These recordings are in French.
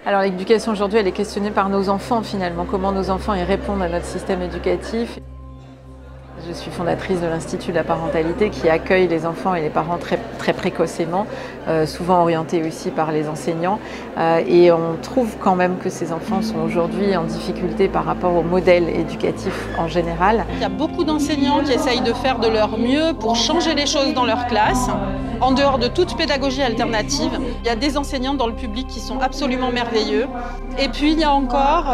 Alors l'éducation aujourd'hui, elle est questionnée par nos enfants finalement, comment nos enfants y répondent à notre système éducatif. Je suis fondatrice de l'Institut de la parentalité qui accueille les enfants et les parents très précocement, souvent orientés aussi par les enseignants. Et on trouve quand même que ces enfants sont aujourd'hui en difficulté par rapport au modèle éducatif en général. Il y a beaucoup d'enseignants qui essayent de faire de leur mieux pour changer les choses dans leur classe, en dehors de toute pédagogie alternative. Il y a des enseignants dans le public qui sont absolument merveilleux. Et puis il y a encore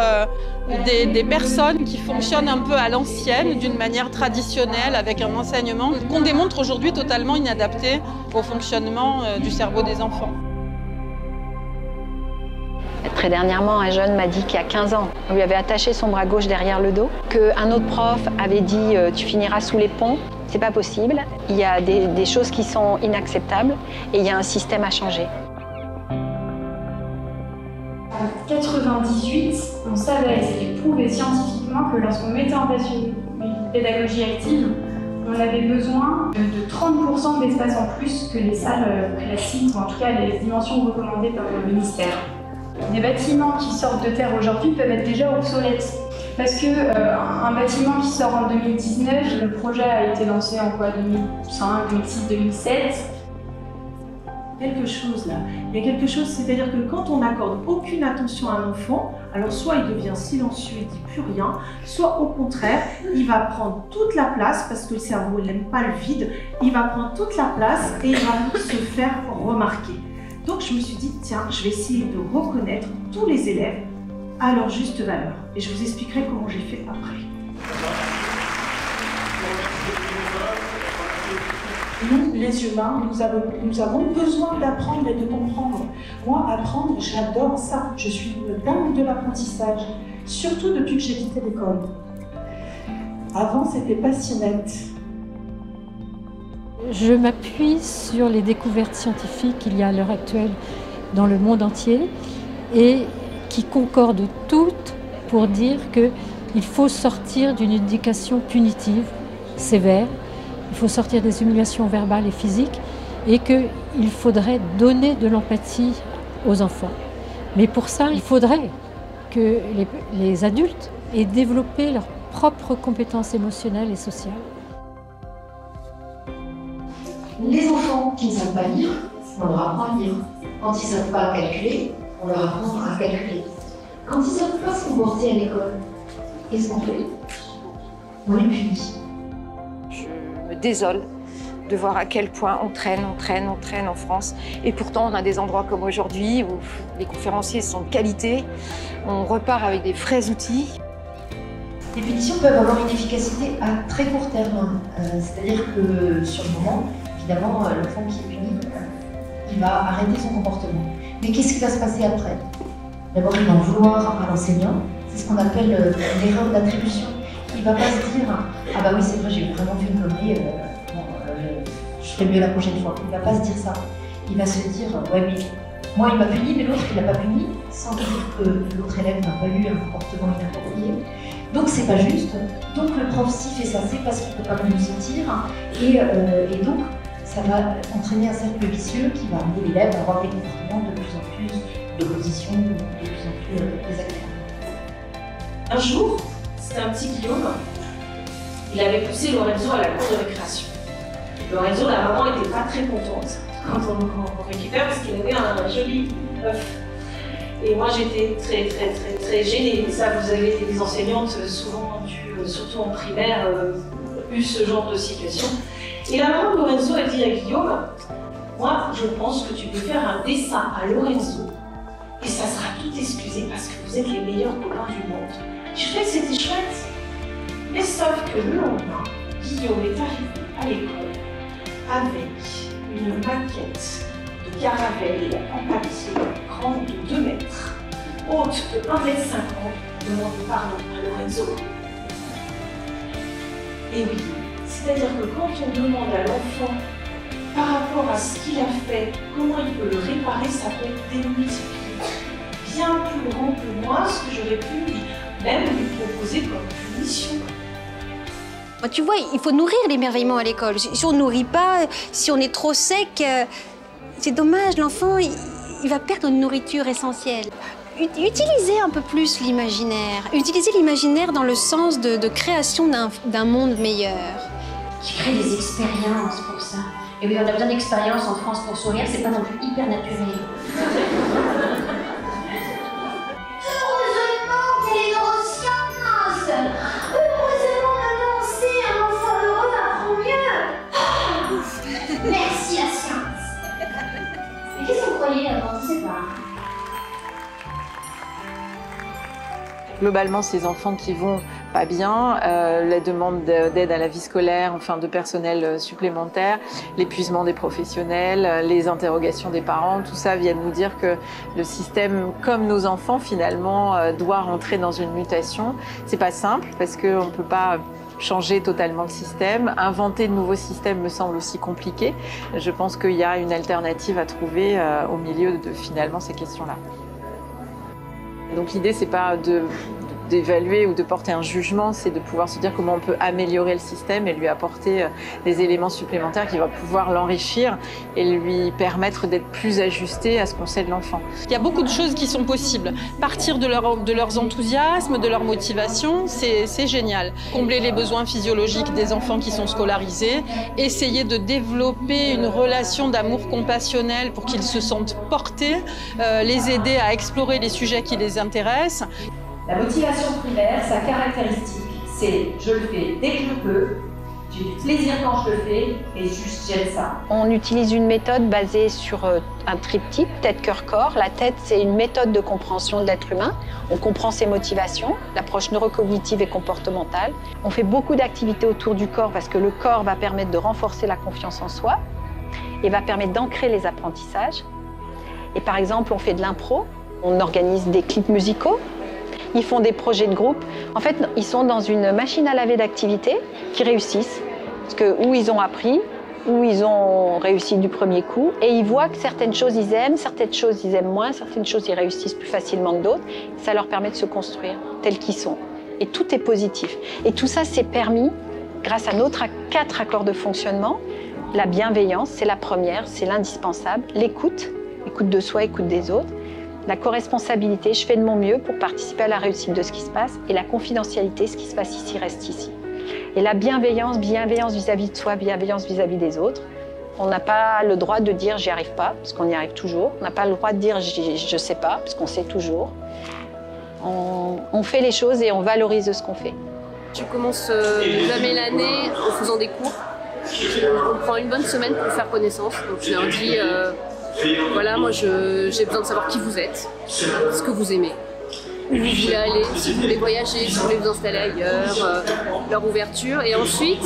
des personnes qui fonctionnent un peu à l'ancienne, d'une manière traditionnelle, avec un enseignement qu'on démontre aujourd'hui totalement inadapté au fonctionnement du cerveau des enfants. Très dernièrement, un jeune m'a dit qu'il y a 15 ans, on lui avait attaché son bras gauche derrière le dos, qu'un autre prof avait dit « tu finiras sous les ponts ». C'est pas possible, il y a des choses qui sont inacceptables et il y a un système à changer. En 98, on savait, c'était prouvé scientifiquement que lorsqu'on mettait en place une pédagogie active, on avait besoin de 30% d'espace en plus que les salles classiques, ou en tout cas les dimensions recommandées par le ministère. Des bâtiments qui sortent de terre aujourd'hui peuvent être déjà obsolètes. Parce qu'un bâtiment qui sort en 2019, le projet a été lancé en quoi, 2005, 2006, 2007. Quelque chose là. Il y a quelque chose, c'est-à-dire que quand on n'accorde aucune attention à un enfant, alors soit il devient silencieux et dit plus rien, soit au contraire, il va prendre toute la place parce que le cerveau n'aime pas le vide, il va prendre toute la place et il va se faire remarquer. Donc je me suis dit, tiens, je vais essayer de reconnaître tous les élèves à leur juste valeur. Et je vous expliquerai comment j'ai fait après. Nous, les humains, nous avons besoin d'apprendre et de comprendre. Moi, apprendre, j'adore ça. Je suis une dingue de l'apprentissage, surtout depuis que j'ai quitté l'école. Avant, c'était pas si net. Je m'appuie sur les découvertes scientifiques qu'il y a à l'heure actuelle dans le monde entier et qui concordent toutes pour dire qu'il faut sortir d'une éducation punitive, sévère, il faut sortir des humiliations verbales et physiques et qu'il faudrait donner de l'empathie aux enfants. Mais pour ça, il faudrait que les adultes aient développé leurs propres compétences émotionnelles et sociales. Les enfants qui ne savent pas lire, on leur apprend à lire. Quand ils ne savent pas calculer, on leur apprend à calculer. Quand ils ne savent pas se comporter à l'école, qu'est-ce qu'on fait? On les punit. Je me désole de voir à quel point on traîne en France. Et pourtant, on a des endroits comme aujourd'hui où les conférenciers sont de qualité, on repart avec des vrais outils. Les punitions peuvent avoir une efficacité à très court terme. C'est-à-dire que sur le moment, évidemment, l'enfant qui est puni, il va arrêter son comportement. Mais qu'est-ce qui va se passer après? D'abord, il va en vouloir à l'enseignant. C'est ce qu'on appelle l'erreur d'attribution. Il ne va pas se dire « Ah bah oui, c'est vrai, j'ai vraiment fait une connerie, je ferai mieux la prochaine fois ». Il ne va pas se dire ça. Il va se dire « Ouais, mais moi, il m'a puni, mais l'autre, il ne l'a pas puni », sans dire que l'autre élève n'a pas eu un comportement inapproprié. Donc c'est pas juste. Donc le prof, s'il fait ça, c'est parce qu'il ne peut pas mieux se dire. Et donc, ça va entraîner un cercle vicieux qui va amener l'élève à avoir des comportements de plus en plus d'opposition, de plus en plus désagréables. Un jour, c'était un petit Guillaume, il avait poussé Lorenzo à la cour de récréation. Lorenzo, la maman n'était pas très contente quand on récupère parce qu'il avait un joli œuf. Et moi j'étais très gênée. Ça, vous avez des enseignantes souvent, surtout en primaire, eu ce genre de situation. Et la maman de Lorenzo, elle dit à Guillaume, moi je pense que tu peux faire un dessin à Lorenzo et ça sera tout excusé parce que vous êtes les meilleurs copains du monde. Je trouvais que c'était chouette. Mais sauf que le lendemain, Guillaume est arrivé à l'école avec une maquette de caravelle en papier grande de 2 mètres, haute de 1,50 m, demandé pardon à Lorenzo. Et oui, c'est-à-dire que quand on demande à l'enfant par rapport à ce qu'il a fait, comment il peut le réparer, ça peut être démultiplié. Bien plus grand que moi, ce que j'aurais pu même lui proposer comme punition. Tu vois, il faut nourrir l'émerveillement à l'école. Si on ne nourrit pas, si on est trop sec, c'est dommage, l'enfant, il va perdre une nourriture essentielle. Utilisez un peu plus l'imaginaire. Utilisez l'imaginaire dans le sens de création d'un monde meilleur. Tu crées des expériences pour ça. Et oui, on a besoin d'expériences en France pour sourire, c'est pas non plus hyper naturel. Heureusement qu'il y a les neurosciences. Heureusement maintenant on sait, un enfant heureux apprend mieux. Merci la science. Mais qu'est-ce que vous croyez avant? Je sais pas. Globalement, ces enfants qui vont pas bien, la demande d'aide à la vie scolaire, enfin de personnel supplémentaire, l'épuisement des professionnels, les interrogations des parents, tout ça vient nous dire que le système, comme nos enfants finalement, doit rentrer dans une mutation. C'est pas simple parce qu'on ne peut pas changer totalement le système. Inventer de nouveaux systèmes me semble aussi compliqué. Je pense qu'il y a une alternative à trouver au milieu de finalement ces questions-là. Donc l'idée, c'est pas d'évaluer ou de porter un jugement, c'est de pouvoir se dire comment on peut améliorer le système et lui apporter des éléments supplémentaires qui vont pouvoir l'enrichir et lui permettre d'être plus ajusté à ce qu'on sait de l'enfant. Il y a beaucoup de choses qui sont possibles. Partir de leurs enthousiasmes, de leur motivation, c'est génial. Combler les besoins physiologiques des enfants qui sont scolarisés, essayer de développer une relation d'amour compassionnel pour qu'ils se sentent portés, les aider à explorer les sujets qui les intéressent. La motivation primaire, sa caractéristique, c'est je le fais dès que je peux, j'ai du plaisir quand je le fais et juste j'aime ça. On utilise une méthode basée sur un triptyque, tête, cœur, corps. La tête, c'est une méthode de compréhension de l'être humain. On comprend ses motivations, l'approche neurocognitive et comportementale. On fait beaucoup d'activités autour du corps parce que le corps va permettre de renforcer la confiance en soi et va permettre d'ancrer les apprentissages. Et par exemple, on fait de l'impro, on organise des clips musicaux. Ils font des projets de groupe. En fait, ils sont dans une machine à laver d'activités qui réussissent. Parce que où ils ont appris, où ils ont réussi du premier coup. Et ils voient que certaines choses, ils aiment, certaines choses, ils aiment moins, certaines choses, ils réussissent plus facilement que d'autres. Ça leur permet de se construire tels qu'ils sont. Et tout est positif. Et tout ça, c'est permis grâce à nos 4 accords de fonctionnement. La bienveillance, c'est la première, c'est l'indispensable. L'écoute, écoute de soi, écoute des autres. La co-responsabilité, je fais de mon mieux pour participer à la réussite de ce qui se passe. Et la confidentialité, ce qui se passe ici reste ici. Et la bienveillance, bienveillance vis-à-vis de soi, bienveillance vis-à-vis des autres. On n'a pas le droit de dire j'y arrive pas, parce qu'on y arrive toujours. On n'a pas le droit de dire je sais pas, parce qu'on sait toujours. On fait les choses et on valorise ce qu'on fait. Tu commences jamais l'année en faisant des cours. On prend une bonne semaine pour faire connaissance. Donc je leur dis voilà, moi j'ai besoin de savoir qui vous êtes, ce que vous aimez, où vous voulez aller, si vous voulez voyager, si vous voulez vous installer ailleurs, leur ouverture. Et ensuite,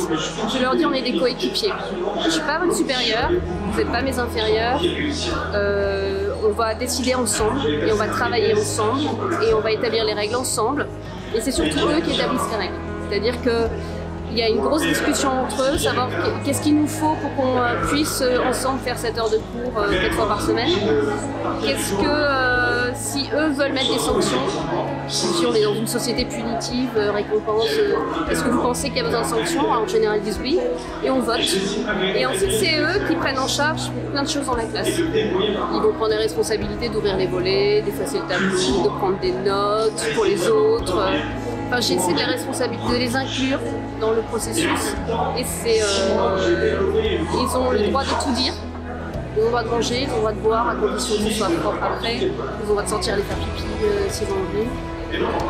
je leur dis on est des coéquipiers. Je ne suis pas votre supérieur, vous n'êtes pas mes inférieurs. On va décider ensemble et on va travailler ensemble et on va établir les règles ensemble. Et c'est surtout eux qui établissent les règles. C'est-à-dire que il y a une grosse discussion entre eux, savoir qu'est-ce qu'il nous faut pour qu'on puisse ensemble faire 7 heures de cours 4 fois par semaine. Qu'est-ce que, si eux veulent mettre des sanctions, si on est dans une société punitive, récompense, est-ce que vous pensez qu'il y a besoin de sanctions? En général, ils disent oui, et on vote. Et ensuite, c'est eux qui prennent en charge plein de choses dans la classe. Ils vont prendre les responsabilités d'ouvrir les volets, d'effacer le tableau, de prendre des notes pour les autres. Enfin, j'essaie de les responsabiliser, de les inclure dans le processus. Et c'est, ils ont le droit de tout dire. Ils ont le droit de manger, ils ont le droit de boire, à condition que ce soit propre après. Ils ont le droit de sortir les faire pipi s'ils ont envie.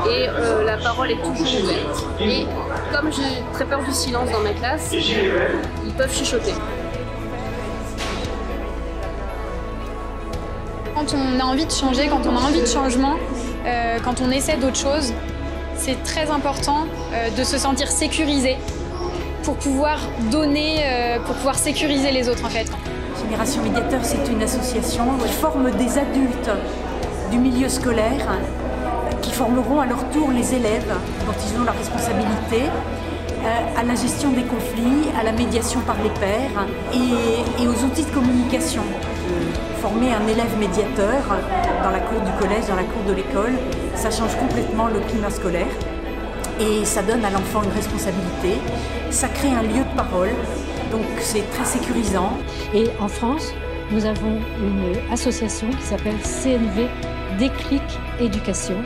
Et la parole est toujours ouverte. Et comme j'ai très peur du silence dans ma classe, ils peuvent chuchoter. Quand on a envie de changer, quand on a envie de changement, quand on essaie d'autre chose, c'est très important de se sentir sécurisé pour pouvoir donner, pour pouvoir sécuriser les autres en fait. Génération Médiateur, c'est une association qui forme des adultes du milieu scolaire qui formeront à leur tour les élèves dont ils ont la responsabilité à la gestion des conflits, à la médiation par les pairs et aux outils de communication. Former un élève médiateur dans la cour du collège, dans la cour de l'école, ça change complètement le climat scolaire et ça donne à l'enfant une responsabilité, ça crée un lieu de parole, donc c'est très sécurisant. Et en France, nous avons une association qui s'appelle CNV Déclic Éducation,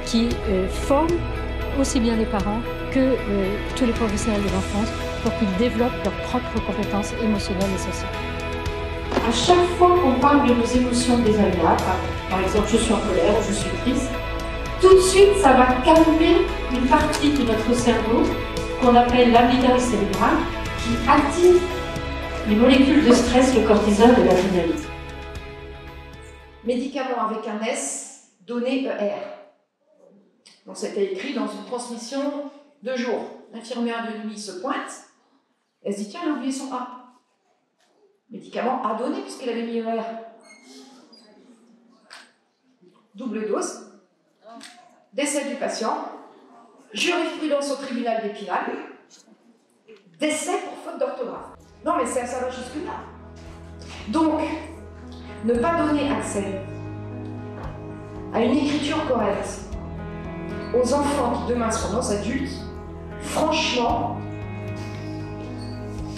qui forme aussi bien les parents que tous les professionnels de l'enfance pour qu'ils développent leurs propres compétences émotionnelles et sociales. À chaque fois qu'on parle de nos émotions désagréables, par exemple je suis en colère ou je suis triste, tout de suite ça va calmer une partie de notre cerveau qu'on appelle l'amygdale cérébrale qui active les molécules de stress, le cortisol et l'adrénaline. Médicament avec un S, donné ER. Donc c'était écrit dans une transmission de jour. L'infirmière de nuit se pointe, elle se dit tiens, elle a oublié son A. Médicament A donné puisqu'elle avait mis ER. Double dose. Décès du patient. Jurisprudence au tribunal d'Épinal. Décès pour faute d'orthographe. Non mais ça va jusque-là. Donc, ne pas donner accès à une écriture correcte aux enfants qui demain seront nos adultes, franchement,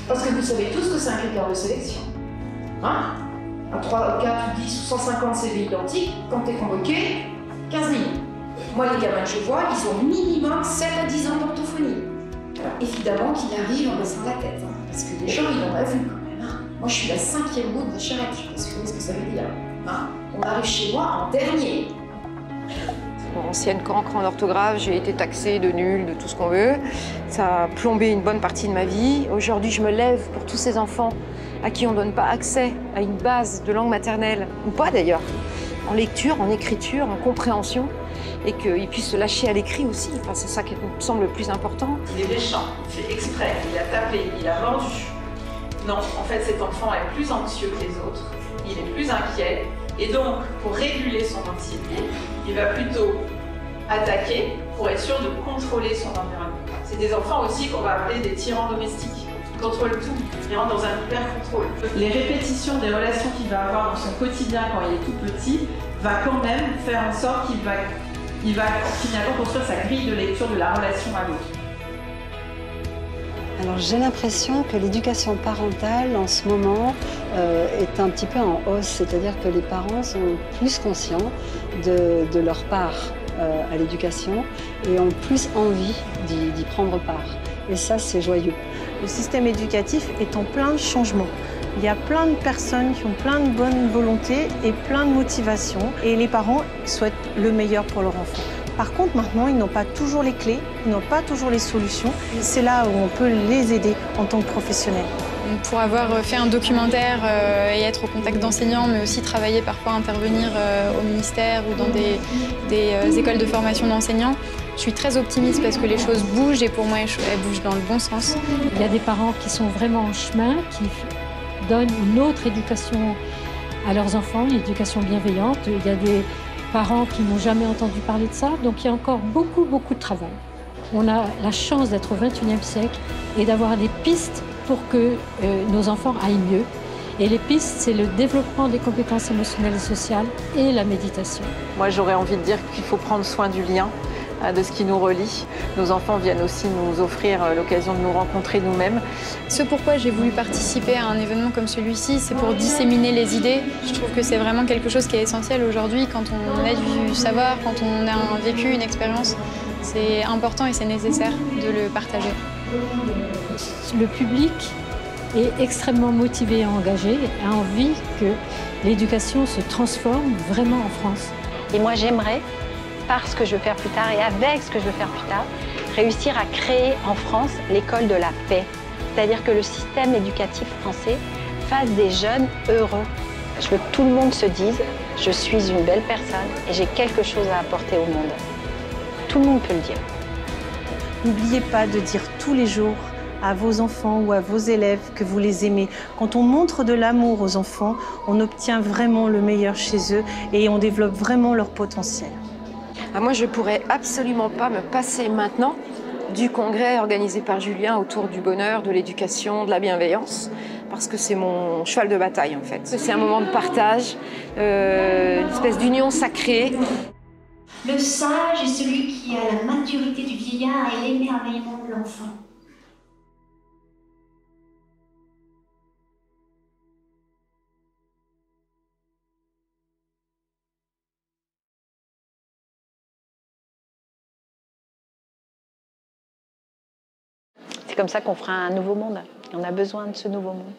parce que vous savez tous que c'est un critère de sélection. Hein? À 3, 4, 10 ou 150 CV identiques, quand tu es convoqué, 15 lignes. Moi, les gamins que je vois, ils ont minimum 7 à 10 ans d'orthophonie. Évidemment qu'il arrive en baissant la tête, hein, parce que les gens, ils l'ont pas vu quand même. Hein. Moi, je suis la 5e roue de la charrette, je sais pas si vous voyez ce que ça veut dire. Hein. On arrive chez moi en dernier. Ancienne cancre en orthographe, j'ai été taxée de nulle, de tout ce qu'on veut. Ça a plombé une bonne partie de ma vie. Aujourd'hui, je me lève pour tous ces enfants à qui on ne donne pas accès à une base de langue maternelle, ou pas d'ailleurs, en lecture, en écriture, en compréhension, et qu'ils puissent se lâcher à l'écrit aussi. Enfin, c'est ça qui me semble le plus important. Il est méchant, il fait exprès, il a tapé, il a mordu. Non, en fait, cet enfant est plus anxieux que les autres, il est plus inquiet, et donc, pour réguler son anxiété, il va plutôt attaquer pour être sûr de contrôler son environnement. C'est des enfants aussi qu'on va appeler des tyrans domestiques. Ils contrôlent tout, ils rentrent dans un hyper-contrôle. Les répétitions des relations qu'il va avoir dans son quotidien quand il est tout petit va quand même faire en sorte qu'il va finalement construire sa grille de lecture de la relation à l'autre. Alors j'ai l'impression que l'éducation parentale en ce moment est un petit peu en hausse, c'est-à-dire que les parents sont plus conscients de leur part à l'éducation et ont plus envie d'y prendre part. Et ça, c'est joyeux. Le système éducatif est en plein changement. Il y a plein de personnes qui ont plein de bonnes volontés et plein de motivations et les parents souhaitent le meilleur pour leur enfant. Par contre, maintenant, ils n'ont pas toujours les clés, ils n'ont pas toujours les solutions. C'est là où on peut les aider en tant que professionnels. Pour avoir fait un documentaire et être au contact d'enseignants, mais aussi travailler parfois, intervenir au ministère ou dans des écoles de formation d'enseignants, je suis très optimiste parce que les choses bougent et pour moi, elles bougent dans le bon sens. Il y a des parents qui sont vraiment en chemin, qui donnent une autre éducation à leurs enfants, une éducation bienveillante. Il y a des parents qui n'ont jamais entendu parler de ça, donc il y a encore beaucoup de travail. On a la chance d'être au XXIe siècle et d'avoir des pistes pour que nos enfants aillent mieux. Et les pistes, c'est le développement des compétences émotionnelles et sociales et la méditation. Moi, j'aurais envie de dire qu'il faut prendre soin du lien, de ce qui nous relie. Nos enfants viennent aussi nous offrir l'occasion de nous rencontrer nous-mêmes. Ce pourquoi j'ai voulu participer à un événement comme celui-ci, c'est pour disséminer les idées. Je trouve que c'est vraiment quelque chose qui est essentiel aujourd'hui quand on a du savoir, quand on a vécu une expérience. C'est important et c'est nécessaire de le partager. Le public est extrêmement motivé et engagé, a envie que l'éducation se transforme vraiment en France. Et moi, j'aimerais, par ce que je veux faire plus tard et avec ce que je veux faire plus tard, réussir à créer en France l'école de la paix. C'est-à-dire que le système éducatif français fasse des jeunes heureux. Je veux que tout le monde se dise « je suis une belle personne et j'ai quelque chose à apporter au monde ». Tout le monde peut le dire. N'oubliez pas de dire tous les jours à vos enfants ou à vos élèves que vous les aimez. Quand on montre de l'amour aux enfants, on obtient vraiment le meilleur chez eux et on développe vraiment leur potentiel. Moi, je ne pourrais absolument pas me passer maintenant du congrès organisé par Julien autour du bonheur, de l'éducation, de la bienveillance, parce que c'est mon cheval de bataille en fait. C'est un moment de partage, une espèce d'union sacrée. Le sage est celui qui a la maturité du vieillard et l'émerveillement de l'enfant. C'est comme ça qu'on fera un nouveau monde. On a besoin de ce nouveau monde.